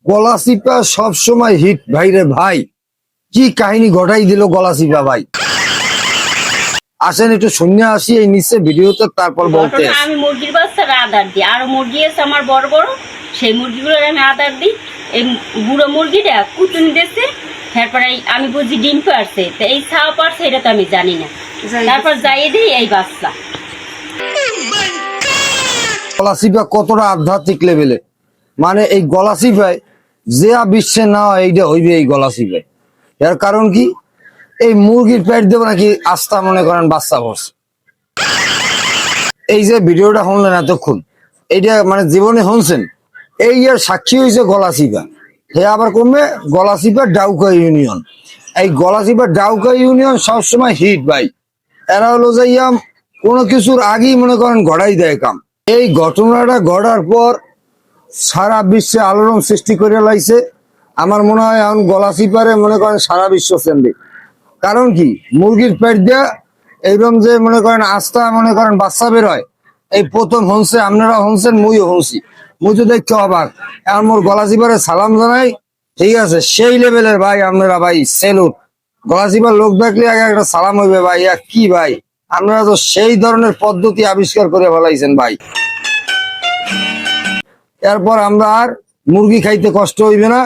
গলা চিপা সবসময় হিট ভাই রে ভাই, কি কাহিনী ঘটাই দিল গলা চিপা ভাই। আসেন একটু শূন্য আসি এই নিচে ভিডিওতে, তারপর বলতে আমি মুরগির বাচ্চারা আদার দিই, আরো মুরগি আছে আমার বড় বড়, সেই মুরগিগুলো আমি আদার দিই। এই বুড়ো মুরগিটা কুতুনি দিয়েছে, তারপরে আমি বুঝি ডিম পারছে, তো এই ছাও পারছে এটা তো আমি জানি না, তারপর যাইয়ে দিই এই বাচ্চা। গলা চিপা কতটা আধ্যাত্মিক লেভেলে, মানে এই গলা চিপায় যে বিশ্বে না হয় এইটা হইবে এই গলা চিপায়। এর কারণ কি, এই মুরগির পেট দেবো নাকি আস্থা মনে করেন বাচ্চা বসে। এই যে ভিডিওটা শুনলেন এতক্ষণ, এইটা মানে জীবনে শুনছেন, এই এর সাক্ষী হয়েছে গলা চিপা। হে আবার কমবে গলা চিপা ডাউকা ইউনিয়ন। এই গলা চিপা ডাউকা ইউনিয়ন সবসময় হিট ভাই। এরা হলো যাইয়া কোনো কিছুর আগেই মনে করেন ঘটাই দেয় কাম। এই ঘটনাটা ঘটার পর সারা বিশ্বে আলোড়ন সৃষ্টি করে লাইছে। আমার মনে হয় এখন গলা চিপারে মনে করেন সারা বিশ্ব চেনবে। কারণ কি, মুরগির পেট দেয়া এইরকম যে মনে করেন আস্থা মনে করেন বাচ্চা বের হয়, এই প্রথম হনছে, আপনারা হনছেন, মুইও হনছি। মুই তো দেখতে অবাক। এখন মোর গলা চিপারে সালাম জানাই, ঠিক আছে, সেই লেভেলের ভাই আপনারা ভাই, সেলুট। গলা চিপার লোক দেখলে আগে একটা সালাম হইবে ভাই, কি ভাই আপনারা তো সেই ধরনের পদ্ধতি আবিষ্কার করে ফেলাইছেন ভাই। এরপর আমরা আর মুরগি খাইতে কষ্ট হইবে না,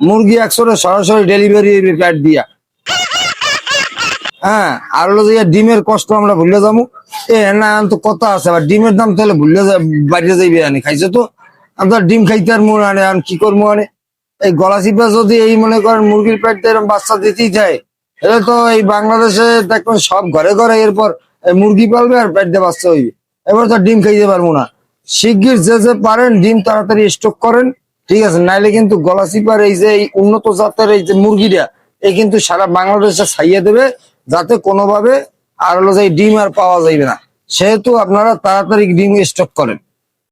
মুরগি একশোরে সরাসরি ডেলিভারি হইবে পেট দিয়া। হ্যাঁ, আর হলো যে ডিমের কষ্ট আমরা ভুলে যাবো। না তো কথা আছে, আবার ডিমের দাম তাহলে ভুলে বাইরে যাইবে আনি খাইছে তো আপনার ডিম খাইতে আর মনে আনে কি করবো আনে। এই গলা চিপা যদি এই মনে করেন মুরগির পেট এরকম বাচ্চা দিতেই যায়, এটা তো এই বাংলাদেশে দেখবেন সব ঘরে ঘরে এরপর মুরগি পালবে আর পেট দিয়ে বাচ্চা হইবে। এবার তো ডিম খাইতে পারবো না। শিগগির যে পারেন ডিম তাড়াতাড়ি স্টক করেন, ঠিক আছে, নাইলে কিন্তু গলা চিপার এই যে উন্নত জাতের এই যে মুরগিটা, এই কিন্তু সারা বাংলাদেশে ছাইয়ে দেবে, যাতে কোনোভাবে আর হলো যে ডিম আর পাওয়া যাইবে না। সেহেতু আপনারা তাড়াতাড়ি ডিম স্টক করেন।